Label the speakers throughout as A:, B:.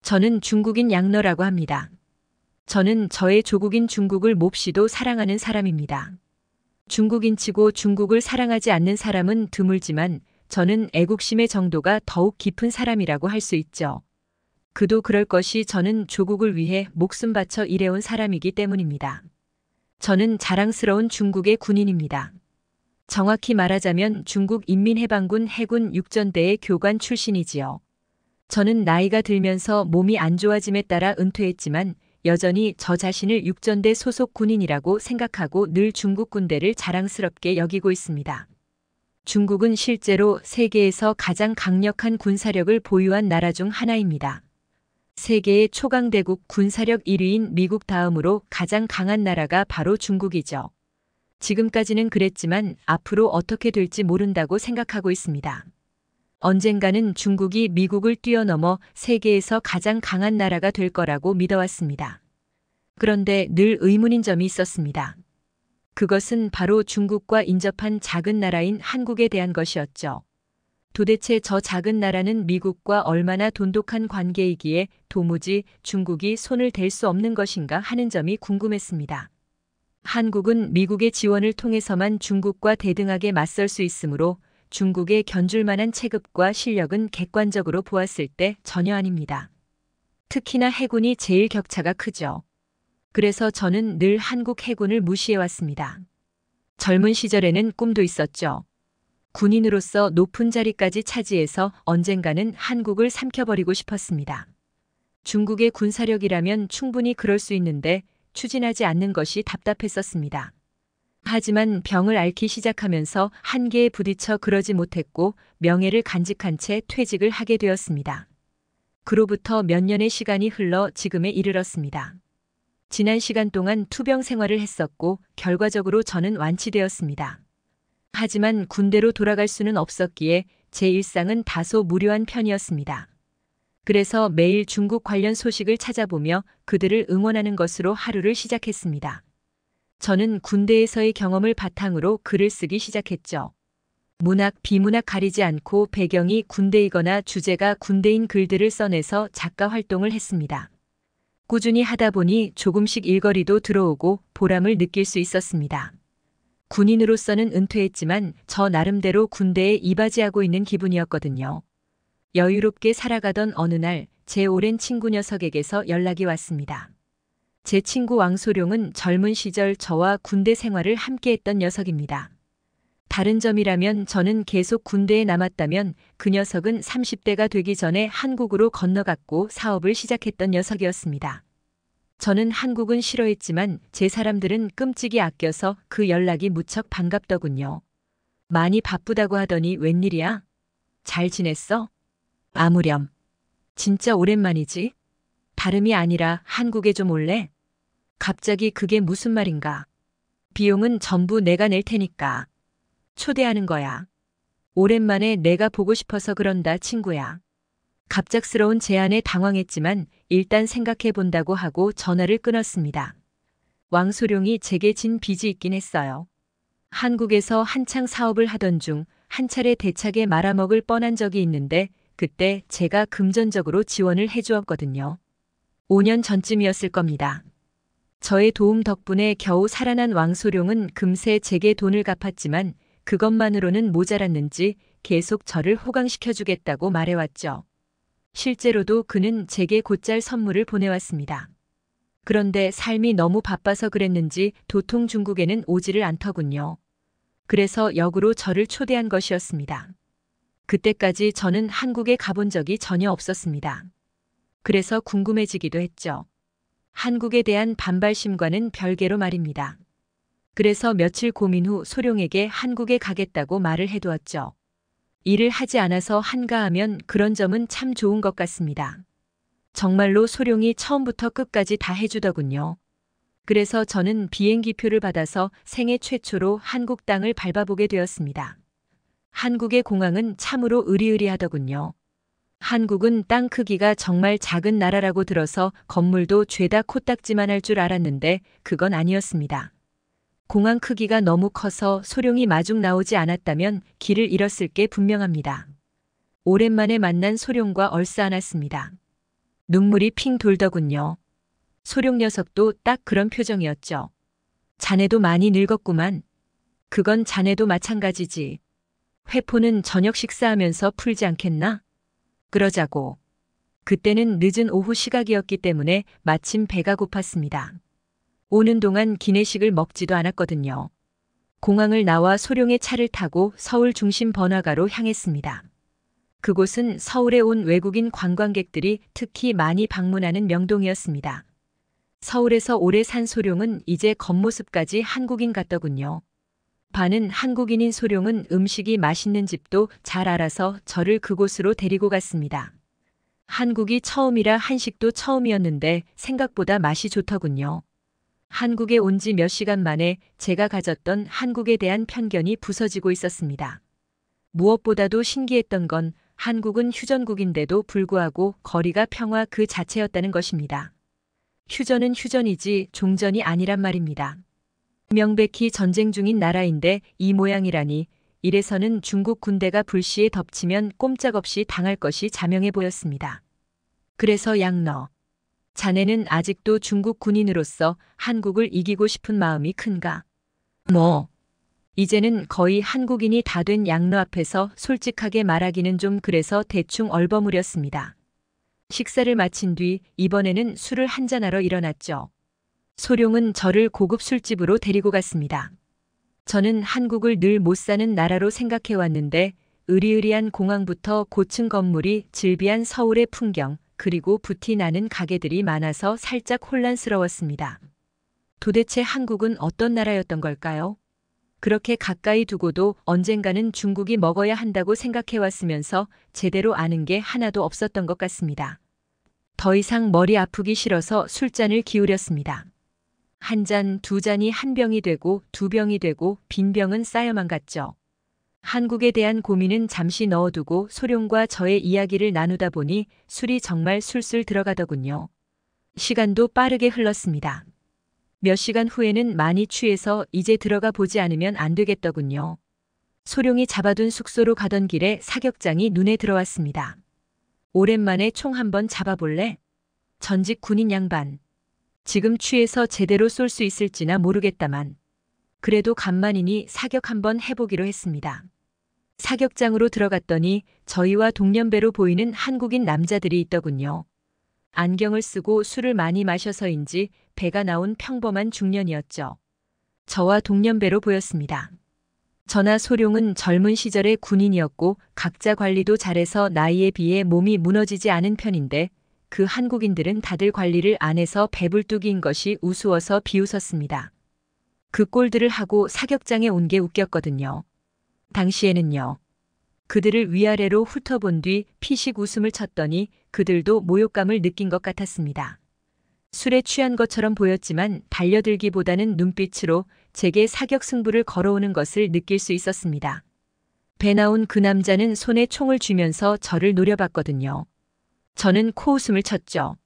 A: 저는 중국인 양너라고 합니다. 저는 저의 조국인 중국을 몹시도 사랑하는 사람입니다. 중국인치고 중국을 사랑하지 않는 사람은 드물지만 저는 애국심의 정도가 더욱 깊은 사람이라고 할 수 있죠. 그도 그럴 것이 저는 조국을 위해 목숨 바쳐 일해온 사람이기 때문입니다. 저는 자랑스러운 중국의 군인입니다. 정확히 말하자면 중국 인민해방군 해군 육전대의 교관 출신이지요. 저는 나이가 들면서 몸이 안 좋아짐에 따라 은퇴했지만 여전히 저 자신을 육전대 소속 군인이라고 생각하고 늘 중국 군대를 자랑스럽게 여기고 있습니다. 중국은 실제로 세계에서 가장 강력한 군사력을 보유한 나라 중 하나입니다. 세계의 초강대국 군사력 1위인 미국 다음으로 가장 강한 나라가 바로 중국이죠. 지금까지는 그랬지만 앞으로 어떻게 될지 모른다고 생각하고 있습니다. 언젠가는 중국이 미국을 뛰어넘어 세계에서 가장 강한 나라가 될 거라고 믿어왔습니다. 그런데 늘 의문인 점이 있었습니다. 그것은 바로 중국과 인접한 작은 나라인 한국에 대한 것이었죠. 도대체 저 작은 나라는 미국과 얼마나 돈독한 관계이기에 도무지 중국이 손을 댈 수 없는 것인가 하는 점이 궁금했습니다. 한국은 미국의 지원을 통해서만 중국과 대등하게 맞설 수 있으므로 중국에 견줄 만한 체급과 실력은 객관적으로 보았을 때 전혀 아닙니다. 특히나 해군이 제일 격차가 크죠. 그래서 저는 늘 한국 해군을 무시해왔습니다. 젊은 시절에는 꿈도 있었죠. 군인으로서 높은 자리까지 차지해서 언젠가는 한국을 삼켜버리고 싶었습니다. 중국의 군사력이라면 충분히 그럴 수 있는데 추진하지 않는 것이 답답했었습니다. 하지만 병을 앓기 시작하면서 한계에 부딪혀 그러지 못했고 명예를 간직한 채 퇴직을 하게 되었습니다. 그로부터 몇 년의 시간이 흘러 지금에 이르렀습니다. 지난 시간 동안 투병 생활을 했었고 결과적으로 저는 완치되었습니다. 하지만 군대로 돌아갈 수는 없었기에 제 일상은 다소 무료한 편이었습니다. 그래서 매일 중국 관련 소식을 찾아보며 그들을 응원하는 것으로 하루를 시작했습니다. 저는 군대에서의 경험을 바탕으로 글을 쓰기 시작했죠. 문학, 비문학 가리지 않고 배경이 군대이거나 주제가 군대인 글들을 써내서 작가 활동을 했습니다. 꾸준히 하다 보니 조금씩 일거리도 들어오고 보람을 느낄 수 있었습니다. 군인으로서는 은퇴했지만 저 나름대로 군대에 이바지하고 있는 기분이었거든요. 여유롭게 살아가던 어느 날 제 오랜 친구 녀석에게서 연락이 왔습니다. 제 친구 왕소룡은 젊은 시절 저와 군대 생활을 함께했던 녀석입니다. 다른 점이라면 저는 계속 군대에 남았다면 그 녀석은 30대가 되기 전에 한국으로 건너갔고 사업을 시작했던 녀석이었습니다. 저는 한국은 싫어했지만 제 사람들은 끔찍이 아껴서 그 연락이 무척 반갑더군요. 많이 바쁘다고 하더니 웬일이야? 잘 지냈어? 아무렴. 진짜 오랜만이지? 다름이 아니라 한국에 좀 올래? 갑자기 그게 무슨 말인가? 비용은 전부 내가 낼 테니까. 초대하는 거야. 오랜만에 내가 보고 싶어서 그런다, 친구야. 갑작스러운 제안에 당황했지만 일단 생각해 본다고 하고 전화를 끊었습니다. 왕소룡이 제게 진 빚이 있긴 했어요. 한국에서 한창 사업을 하던 중 한 차례 대차게 말아먹을 뻔한 적이 있는데 그때 제가 금전적으로 지원을 해주었거든요. 5년 전쯤이었을 겁니다. 저의 도움 덕분에 겨우 살아난 왕소룡은 금세 제게 돈을 갚았지만 그것만으로는 모자랐는지 계속 저를 호강시켜주겠다고 말해왔죠. 실제로도 그는 제게 곧잘 선물을 보내왔습니다. 그런데 삶이 너무 바빠서 그랬는지 도통 중국에는 오지를 않더군요. 그래서 역으로 저를 초대한 것이었습니다. 그때까지 저는 한국에 가본 적이 전혀 없었습니다. 그래서 궁금해지기도 했죠. 한국에 대한 반발심과는 별개로 말입니다. 그래서 며칠 고민 후 소룡에게 한국에 가겠다고 말을 해두었죠. 일을 하지 않아서 한가하면 그런 점은 참 좋은 것 같습니다. 정말로 소룡이 처음부터 끝까지 다 해주더군요. 그래서 저는 비행기표를 받아서 생애 최초로 한국 땅을 밟아보게 되었습니다. 한국의 공항은 참으로 으리으리하더군요. 한국은 땅 크기가 정말 작은 나라라고 들어서 건물도 죄다 코딱지만 할 줄 알았는데 그건 아니었습니다. 공항 크기가 너무 커서 소룡이 마중 나오지 않았다면 길을 잃었을 게 분명합니다. 오랜만에 만난 소룡과 얼싸안았습니다. 눈물이 핑 돌더군요. 소룡 녀석도 딱 그런 표정이었죠. 자네도 많이 늙었구만. 그건 자네도 마찬가지지. 회포는 저녁 식사하면서 풀지 않겠나? 그러자고. 그때는 늦은 오후 시각이었기 때문에 마침 배가 고팠습니다. 오는 동안 기내식을 먹지도 않았거든요. 공항을 나와 소룡의 차를 타고 서울 중심 번화가로 향했습니다. 그곳은 서울에 온 외국인 관광객들이 특히 많이 방문하는 명동이었습니다. 서울에서 오래 산 소룡은 이제 겉모습까지 한국인 같더군요. 반은 한국인인 소룡은 음식이 맛있는 집도 잘 알아서 저를 그곳으로 데리고 갔습니다. 한국이 처음이라 한식도 처음이었는데 생각보다 맛이 좋더군요. 한국에 온 지 몇 시간 만에 제가 가졌던 한국에 대한 편견이 부서지고 있었습니다. 무엇보다도 신기했던 건 한국은 휴전국인데도 불구하고 거리가 평화 그 자체였다는 것입니다. 휴전은 휴전이지 종전이 아니란 말입니다. 명백히 전쟁 중인 나라인데 이 모양이라니, 이래서는 중국 군대가 불시에 덮치면 꼼짝없이 당할 것이 자명해 보였습니다. 그래서 양너, 자네는 아직도 중국 군인으로서 한국을 이기고 싶은 마음이 큰가? 이제는 거의 한국인이 다 된 양너 앞에서 솔직하게 말하기는 좀 그래서 대충 얼버무렸습니다. 식사를 마친 뒤 이번에는 술을 한잔하러 일어났죠. 소룡은 저를 고급 술집으로 데리고 갔습니다. 저는 한국을 늘 못 사는 나라로 생각해 왔는데 으리으리한 공항부터 고층 건물이 즐비한 서울의 풍경, 그리고 붓이 나는 가게들이 많아서 살짝 혼란스러웠습니다. 도대체 한국은 어떤 나라였던 걸까요? 그렇게 가까이 두고도 언젠가는 중국이 먹어야 한다고 생각해 왔으면서 제대로 아는 게 하나도 없었던 것 같습니다. 더 이상 머리 아프기 싫어서 술잔을 기울였습니다. 한 잔, 두 잔이 한 병이 되고 두 병이 되고 빈 병은 쌓여만 갔죠. 한국에 대한 고민은 잠시 넣어두고 소룡과 저의 이야기를 나누다 보니 술이 정말 술술 들어가더군요. 시간도 빠르게 흘렀습니다. 몇 시간 후에는 많이 취해서 이제 들어가 보지 않으면 안 되겠더군요. 소룡이 잡아둔 숙소로 가던 길에 사격장이 눈에 들어왔습니다. 오랜만에 총 한번 잡아볼래? 전직 군인 양반. 지금 취해서 제대로 쏠 수 있을지나 모르겠다만. 그래도 간만이니 사격 한번 해보기로 했습니다. 사격장으로 들어갔더니 저희와 동년배로 보이는 한국인 남자들이 있더군요. 안경을 쓰고 술을 많이 마셔서인지 배가 나온 평범한 중년이었죠. 저와 동년배로 보였습니다. 저나 소룡은 젊은 시절의 군인이었고 각자 관리도 잘해서 나이에 비해 몸이 무너지지 않은 편인데 그 한국인들은 다들 관리를 안 해서 배불뚝인 것이 우스워서 비웃었습니다. 그 꼴들을 하고 사격장에 온 게 웃겼거든요. 당시에는요. 그들을 위아래로 훑어본 뒤 피식 웃음을 쳤더니 그들도 모욕감을 느낀 것 같았습니다. 술에 취한 것처럼 보였지만 달려들기보다는 눈빛으로 제게 사격 승부를 걸어오는 것을 느낄 수 있었습니다. 배 나온 그 남자는 손에 총을 쥐면서 저를 노려봤거든요. 저는 코웃음을 쳤죠.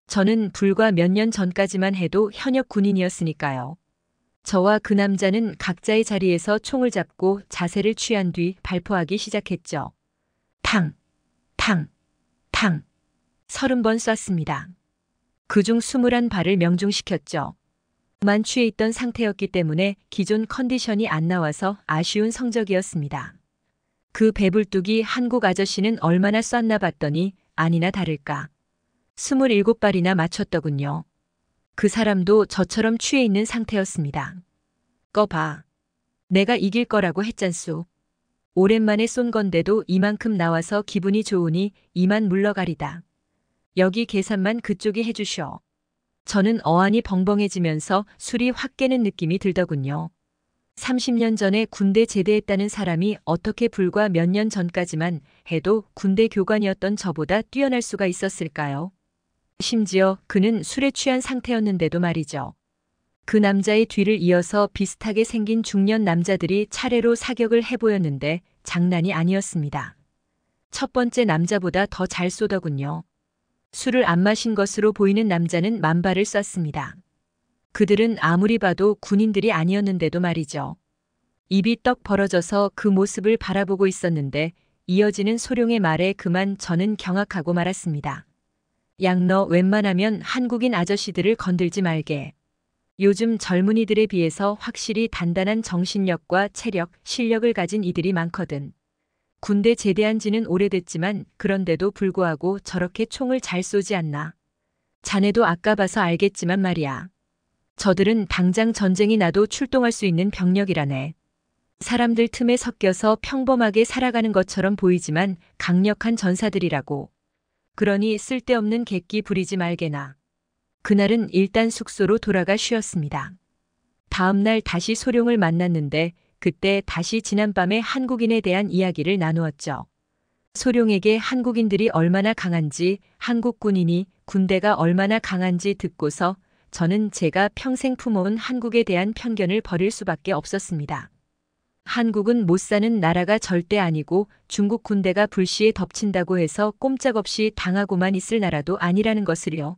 A: 저는 불과 몇 년 전까지만 해도 현역 군인이었으니까요. 저와 그 남자는 각자의 자리에서 총을 잡고 자세를 취한 뒤 발포하기 시작했죠. 탕, 탕, 탕. 30번 쐈습니다. 그중 21발을 명중시켰죠. 만취해 있던 상태였기 때문에 기존 컨디션이 안 나와서 아쉬운 성적이었습니다. 그 배불뚝이 한국 아저씨는 얼마나 쐈나 봤더니 아니나 다를까 27발이나 맞췄더군요. 그 사람도 저처럼 취해 있는 상태였습니다. 꺼 봐. 내가 이길 거라고 했잖소. 오랜만에 쏜 건데도 이만큼 나와서 기분이 좋으니 이만 물러가리다. 여기 계산만 그쪽이 해주셔. 저는 어안이 벙벙해지면서 술이 확 깨는 느낌이 들더군요. 30년 전에 군대 제대했다는 사람이 어떻게 불과 몇 년 전까지만 해도 군대 교관이었던 저보다 뛰어날 수가 있었을까요? 심지어 그는 술에 취한 상태였는데도 말이죠. 그 남자의 뒤를 이어서 비슷하게 생긴 중년 남자들이 차례로 사격을 해보였는데 장난이 아니었습니다. 첫 번째 남자보다 더 잘 쏘더군요. 술을 안 마신 것으로 보이는 남자는 만발을 쐈습니다. 그들은 아무리 봐도 군인들이 아니었는데도 말이죠. 입이 떡 벌어져서 그 모습을 바라보고 있었는데 이어지는 소룡의 말에 그만 저는 경악하고 말았습니다. 양 너 웬만하면 한국인 아저씨들을 건들지 말게. 요즘 젊은이들에 비해서 확실히 단단한 정신력과 체력, 실력을 가진 이들이 많거든. 군대 제대한 지는 오래됐지만 그런데도 불구하고 저렇게 총을 잘 쏘지 않나. 자네도 아까 봐서 알겠지만 말이야. 저들은 당장 전쟁이 나도 출동할 수 있는 병력이라네. 사람들 틈에 섞여서 평범하게 살아가는 것처럼 보이지만 강력한 전사들이라고. 그러니 쓸데없는 객기 부리지 말게나. 그날은 일단 숙소로 돌아가 쉬었습니다. 다음 날 다시 소룡을 만났는데 그때 다시 지난밤의 한국인에 대한 이야기를 나누었죠. 소룡에게 한국인들이 얼마나 강한지, 한국 군인이 군대가 얼마나 강한지 듣고서 저는 제가 평생 품어온 한국에 대한 편견을 버릴 수밖에 없었습니다. 한국은 못 사는 나라가 절대 아니고 중국 군대가 불시에 덮친다고 해서 꼼짝없이 당하고만 있을 나라도 아니라는 것을요.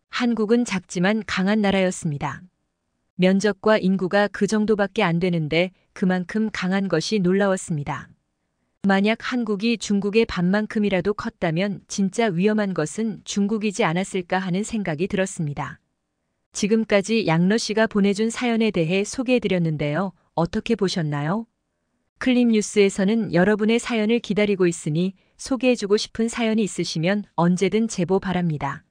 A: 한국은 작지만 강한 나라였습니다. 면적과 인구가 그 정도밖에 안 되는데 그만큼 강한 것이 놀라웠습니다. 만약 한국이 중국의 반만큼이라도 컸다면 진짜 위험한 것은 중국이지 않았을까 하는 생각이 들었습니다. 지금까지 양러 씨가 보내준 사연에 대해 소개해드렸는데요. 어떻게 보셨나요? 클립뉴스에서는 여러분의 사연을 기다리고 있으니 소개해주고 싶은 사연이 있으시면 언제든 제보 바랍니다.